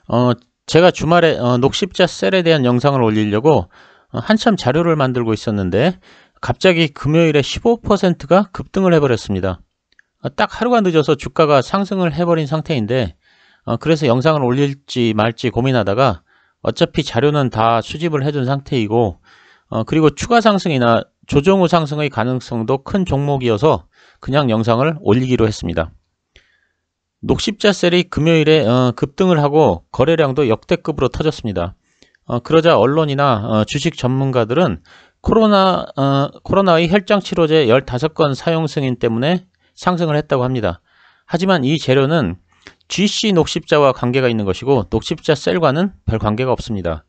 어, 제가 주말에 녹십자 셀에 대한 영상을 올리려고 한참 자료를 만들고 있었는데 갑자기 금요일에 15%가 급등을 해버렸습니다. 딱 하루가 늦어서 주가가 상승을 해버린 상태인데 그래서 영상을 올릴지 말지 고민하다가 어차피 자료는 다 수집을 해둔 상태이고 그리고 추가 상승이나 조정 후 상승의 가능성도 큰 종목이어서 그냥 영상을 올리기로 했습니다. 녹십자셀이 금요일에 급등을 하고 거래량도 역대급으로 터졌습니다. 그러자 언론이나 주식 전문가들은 코로나의 혈장치료제 15건 사용 승인 때문에 상승을 했다고 합니다. 하지만 이 재료는 GC 녹십자와 관계가 있는 것이고 녹십자셀과는 별 관계가 없습니다.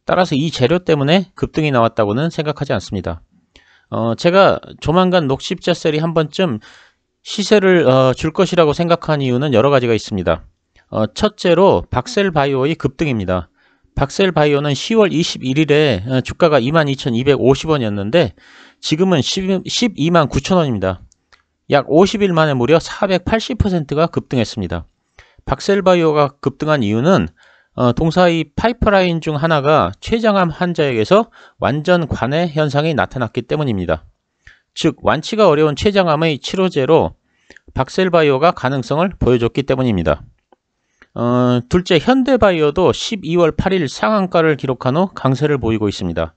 따라서 이 재료 때문에 급등이 나왔다고는 생각하지 않습니다. 제가 조만간 녹십자셀이 한 번쯤 시세를 줄 것이라고 생각한 이유는 여러 가지가 있습니다. 첫째로 박셀바이오의 급등입니다. 박셀바이오는 10월 21일에 주가가 22,250원이었는데 지금은 129,000원입니다. 약 50일 만에 무려 480%가 급등했습니다. 박셀바이오가 급등한 이유는 동사의 파이프라인 중 하나가 췌장암 환자에게서 완전 관해 현상이 나타났기 때문입니다. 즉 완치가 어려운 췌장암의 치료제로 박셀바이오가 가능성을 보여줬기 때문입니다. 둘째, 현대바이오도 12월 8일 상한가를 기록한 후 강세를 보이고 있습니다.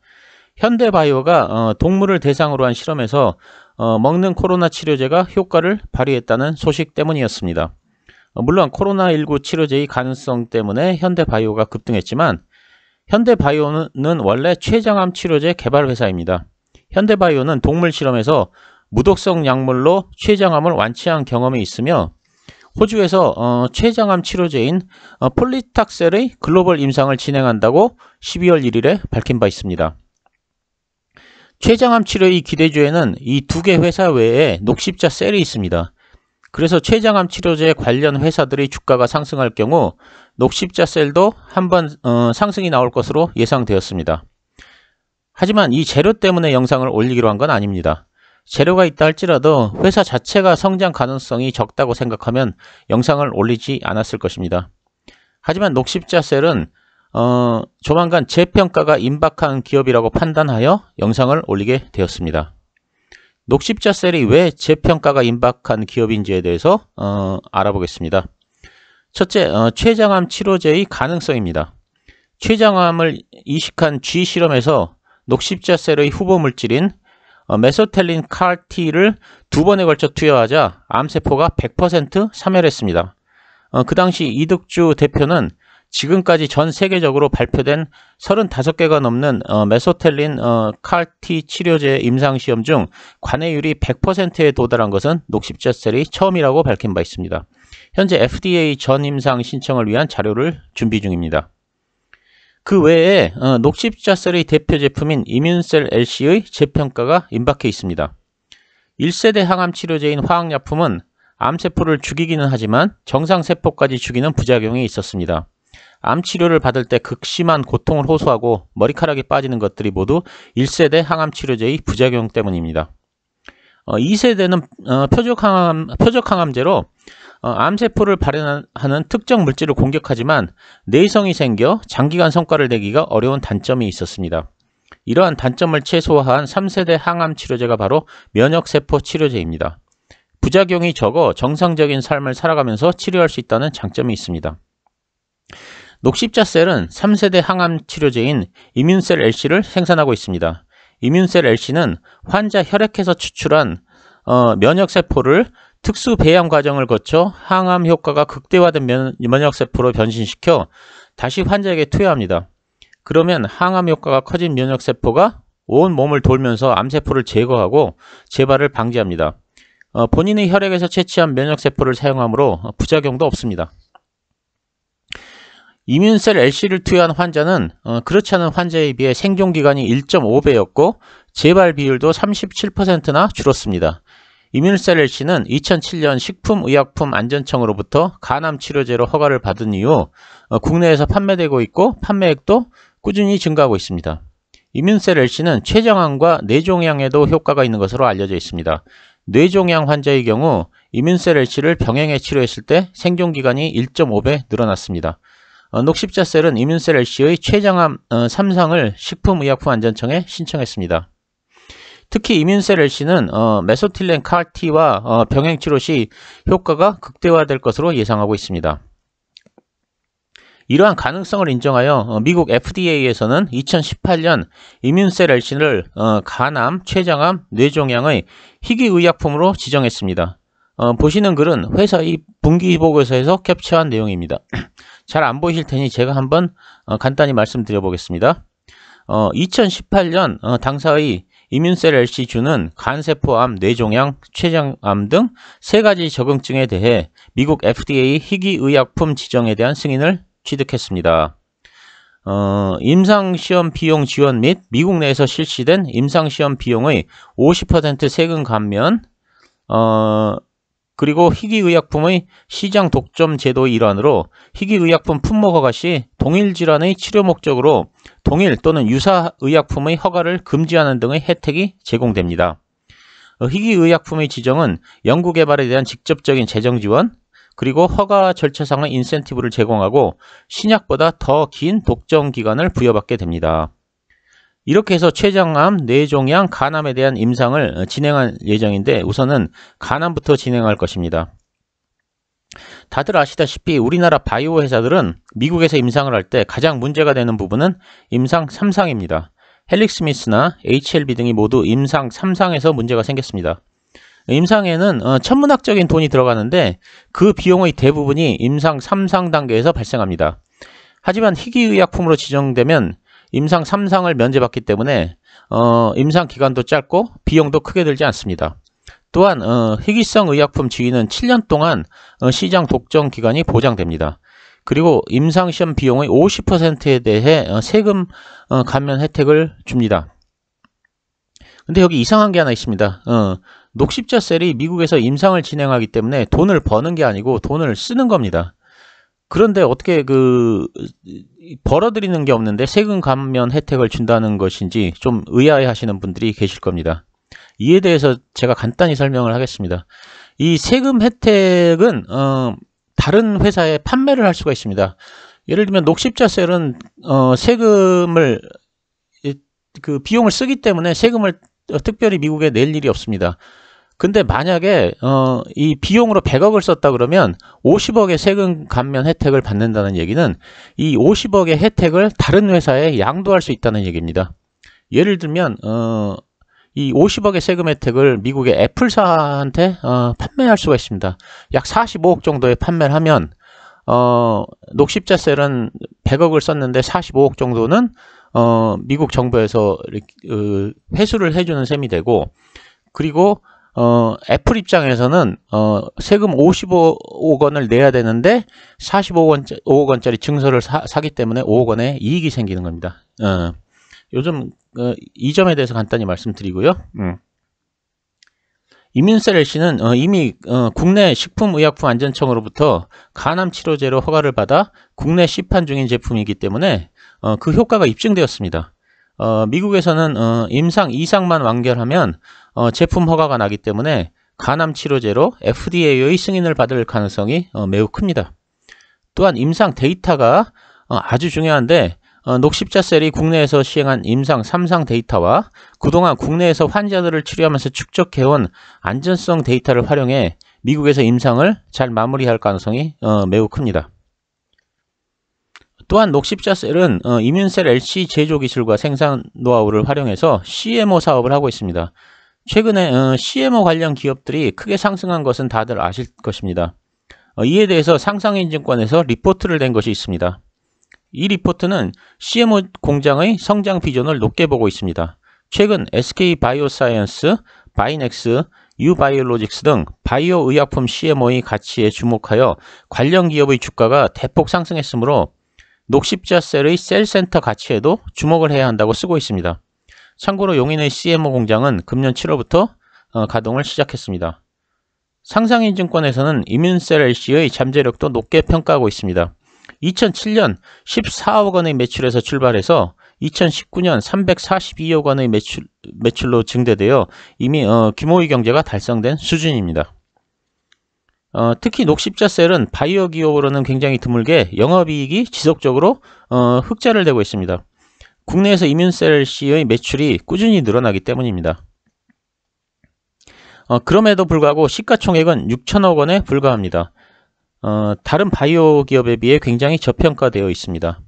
현대바이오가 동물을 대상으로 한 실험에서 먹는 코로나 치료제가 효과를 발휘했다는 소식 때문이었습니다. 물론 코로나19 치료제의 가능성 때문에 현대바이오가 급등했지만 현대바이오는 원래 췌장암 치료제 개발 회사입니다. 현대바이오는 동물 실험에서 무독성 약물로 췌장암을 완치한 경험이 있으며 호주에서 췌장암 치료제인 폴리탁셀의 글로벌 임상을 진행한다고 12월 1일에 밝힌 바 있습니다. 췌장암 치료의 기대주에는 이 두 개 회사 외에 녹십자 셀이 있습니다. 그래서 췌장암 치료제 관련 회사들의 주가가 상승할 경우 녹십자 셀도 한번 상승이 나올 것으로 예상되었습니다. 하지만 이 재료 때문에 영상을 올리기로 한 건 아닙니다. 재료가 있다 할지라도 회사 자체가 성장 가능성이 적다고 생각하면 영상을 올리지 않았을 것입니다. 하지만 녹십자셀은 조만간 재평가가 임박한 기업이라고 판단하여 영상을 올리게 되었습니다. 녹십자셀이 왜 재평가가 임박한 기업인지에 대해서 알아보겠습니다. 첫째, 췌장암 치료제의 가능성입니다. 췌장암을 이식한 G 실험에서 녹십자셀의 후보 물질인 메소텔린 CAR-T를 두 번에 걸쳐 투여하자 암세포가 100% 사멸했습니다. 그 당시 이득주 대표는 지금까지 전 세계적으로 발표된 35개가 넘는 메소텔린 CAR-T 치료제 임상시험 중 관해율이 100%에 도달한 것은 녹십자셀이 처음이라고 밝힌 바 있습니다. 현재 FDA 전임상 신청을 위한 자료를 준비 중입니다. 그 외에 녹십자셀의 대표 제품인 이뮨셀 LC의 재평가가 임박해 있습니다. 1세대 항암 치료제인 화학약품은 암세포를 죽이기는 하지만 정상세포까지 죽이는 부작용이 있었습니다. 암 치료를 받을 때 극심한 고통을 호소하고 머리카락이 빠지는 것들이 모두 1세대 항암 치료제의 부작용 때문입니다. 2세대는 표적 항암제로 암세포를 발현하는 특정 물질을 공격하지만 내성이 생겨 장기간 성과를 내기가 어려운 단점이 있었습니다. 이러한 단점을 최소화한 3세대 항암 치료제가 바로 면역세포 치료제입니다. 부작용이 적어 정상적인 삶을 살아가면서 치료할 수 있다는 장점이 있습니다. 녹십자셀은 3세대 항암 치료제인 이뮨셀 LC를 생산하고 있습니다. 이뮨셀 LC는 환자 혈액에서 추출한 면역세포를 특수 배양 과정을 거쳐 항암 효과가 극대화된 면역세포로 변신시켜 다시 환자에게 투여합니다. 그러면 항암 효과가 커진 면역세포가 온 몸을 돌면서 암세포를 제거하고 재발을 방지합니다. 본인의 혈액에서 채취한 면역세포를 사용하므로 부작용도 없습니다. 이뮨셀 LC를 투여한 환자는 그렇지 않은 환자에 비해 생존기간이 1.5배였고 재발 비율도 37%나 줄었습니다. 이뮨셀 LC는 2007년 식품의약품안전청으로부터 간암 치료제로 허가를 받은 이후 국내에서 판매되고 있고 판매액도 꾸준히 증가하고 있습니다. 이뮨셀 LC는 췌장암과 뇌종양에도 효과가 있는 것으로 알려져 있습니다. 뇌종양 환자의 경우 이뮨셀 LC를 병행해 치료했을 때 생존기간이 1.5배 늘어났습니다. 녹십자셀은 이뮨셀 LC의 췌장암 3상을 식품의약품안전청에 신청했습니다. 특히 이뮨셀 LC는 메소틸렌 CAR-T와 병행치료 시 효과가 극대화될 것으로 예상하고 있습니다. 이러한 가능성을 인정하여 미국 FDA에서는 2018년 이뮨셀 LC를 간암, 췌장암, 뇌종양의 희귀의약품으로 지정했습니다. 보시는 글은 회사의 분기보고서에서 캡처한 내용입니다. 잘 안 보이실 테니 제가 한번 간단히 말씀드려 보겠습니다. 2018년 당사의 이뮨셀 LC주는 간세포암, 뇌종양, 췌장암 등 3가지 적응증에 대해 미국 FDA 희귀의약품 지정에 대한 승인을 취득했습니다. 임상시험 비용 지원 및 미국 내에서 실시된 임상시험 비용의 50% 세금 감면, 그리고 희귀의약품의 시장 독점 제도의 일환으로 희귀의약품 품목 허가 시 동일 질환의 치료 목적으로 동일 또는 유사 의약품의 허가를 금지하는 등의 혜택이 제공됩니다. 희귀의약품의 지정은 연구개발에 대한 직접적인 재정 지원, 그리고 허가 절차상의 인센티브를 제공하고 신약보다 더 긴 독점 기간을 부여받게 됩니다. 이렇게 해서 췌장암, 뇌종양, 간암에 대한 임상을 진행할 예정인데 우선은 간암부터 진행할 것입니다. 다들 아시다시피 우리나라 바이오 회사들은 미국에서 임상을 할 때 가장 문제가 되는 부분은 임상 3상입니다. 헬릭스미스나 HLB 등이 모두 임상 3상에서 문제가 생겼습니다. 임상에는 천문학적인 돈이 들어가는데 그 비용의 대부분이 임상 3상 단계에서 발생합니다. 하지만 희귀의약품으로 지정되면 임상 3상을 면제받기 때문에 임상 기간도 짧고 비용도 크게 들지 않습니다. 또한 희귀성 의약품 지위는 7년 동안 시장 독점 기간이 보장됩니다. 그리고 임상시험 비용의 50%에 대해 세금 감면 혜택을 줍니다. 근데 여기 이상한 게 하나 있습니다. 녹십자셀이 미국에서 임상을 진행하기 때문에 돈을 버는 게 아니고 돈을 쓰는 겁니다. 그런데 어떻게 벌어들이는 게 없는데 세금 감면 혜택을 준다는 것인지 좀 의아해 하시는 분들이 계실 겁니다. 이에 대해서 제가 간단히 설명을 하겠습니다. 이 세금 혜택은 다른 회사에 판매를 할 수가 있습니다. 예를 들면 녹십자셀은 세금을 비용을 쓰기 때문에 세금을 특별히 미국에 낼 일이 없습니다. 근데 만약에 이 비용으로 100억을 썼다 그러면 50억의 세금 감면 혜택을 받는다는 얘기는 이 50억의 혜택을 다른 회사에 양도할 수 있다는 얘기입니다. 예를 들면 이 50억의 세금 혜택을 미국의 애플사한테 판매할 수가 있습니다. 약 45억 정도에 판매를 하면 녹십자셀은 100억을 썼는데 45억 정도는 미국 정부에서 회수를 해주는 셈이 되고, 그리고 애플 입장에서는 세금 55억 원을 내야 되는데 45억 원짜리 증서를 사기 때문에 5억 원의 이익이 생기는 겁니다. 요즘 이 점에 대해서 간단히 말씀드리고요. 이뮨셀 LC는 이미 국내 식품의약품안전청으로부터 간암 치료제로 허가를 받아 국내 시판 중인 제품이기 때문에 그 효과가 입증되었습니다. 미국에서는 임상 2상만 완결하면 제품 허가가 나기 때문에 간암 치료제로 FDA의 승인을 받을 가능성이 매우 큽니다. 또한 임상 데이터가 아주 중요한데 녹십자셀이 국내에서 시행한 임상 3상 데이터와 그동안 국내에서 환자들을 치료하면서 축적해온 안전성 데이터를 활용해 미국에서 임상을 잘 마무리할 가능성이 매우 큽니다. 또한 녹십자셀은 이뮨셀 LC 제조 기술과 생산 노하우를 활용해서 CMO 사업을 하고 있습니다. 최근에 CMO 관련 기업들이 크게 상승한 것은 다들 아실 것입니다. 이에 대해서 상상인증권에서 리포트를 낸 것이 있습니다. 이 리포트는 CMO 공장의 성장 비전을 높게 보고 있습니다. 최근 SK 바이오사이언스, 바이넥스, 유바이올로직스 등 바이오 의약품 CMO의 가치에 주목하여 관련 기업의 주가가 대폭 상승했으므로 녹십자셀의 셀센터 가치에도 주목을 해야 한다고 쓰고 있습니다. 참고로 용인의 CMO 공장은 금년 7월부터 가동을 시작했습니다. 상상인증권에서는 이뮨셀 LC의 잠재력도 높게 평가하고 있습니다. 2007년 14억 원의 매출에서 출발해서 2019년 342억 원의 매출로 증대되어 이미 규모의 경제가 달성된 수준입니다. 특히 녹십자셀은 바이오 기업으로는 굉장히 드물게 영업이익이 지속적으로 흑자를 내고 있습니다. 국내에서 이뮨셀C의 매출이 꾸준히 늘어나기 때문입니다. 그럼에도 불구하고 시가총액은 6천억 원에 불과합니다. 다른 바이오 기업에 비해 굉장히 저평가되어 있습니다.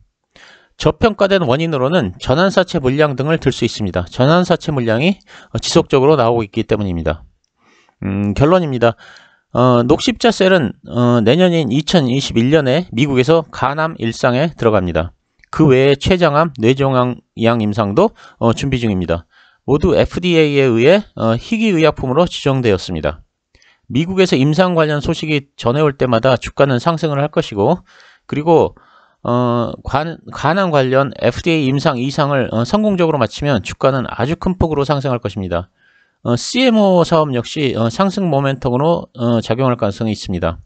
저평가된 원인으로는 전환사채 물량 등을 들 수 있습니다. 전환사채 물량이 지속적으로 나오고 있기 때문입니다. 결론입니다. 녹십자셀은 내년인 2021년에 미국에서 간암 1상에 들어갑니다. 그 외에 췌장암, 뇌종양 임상도 준비 중입니다. 모두 FDA에 의해 희귀의약품으로 지정되었습니다. 미국에서 임상 관련 소식이 전해올 때마다 주가는 상승을 할 것이고, 그리고 간암 관련 FDA 임상 이상을 성공적으로 마치면 주가는 아주 큰 폭으로 상승할 것입니다. CMO 사업 역시 상승 모멘텀으로 작용할 가능성이 있습니다.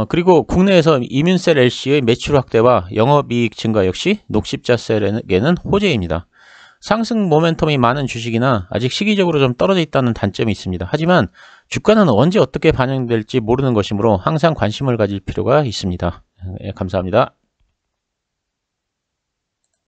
그리고 국내에서 이뮨셀 LC의 매출 확대와 영업이익 증가 역시 녹십자셀에게는 호재입니다. 상승 모멘텀이 많은 주식이나 아직 시기적으로 좀 떨어져 있다는 단점이 있습니다. 하지만 주가는 언제 어떻게 반영될지 모르는 것이므로 항상 관심을 가질 필요가 있습니다. 감사합니다.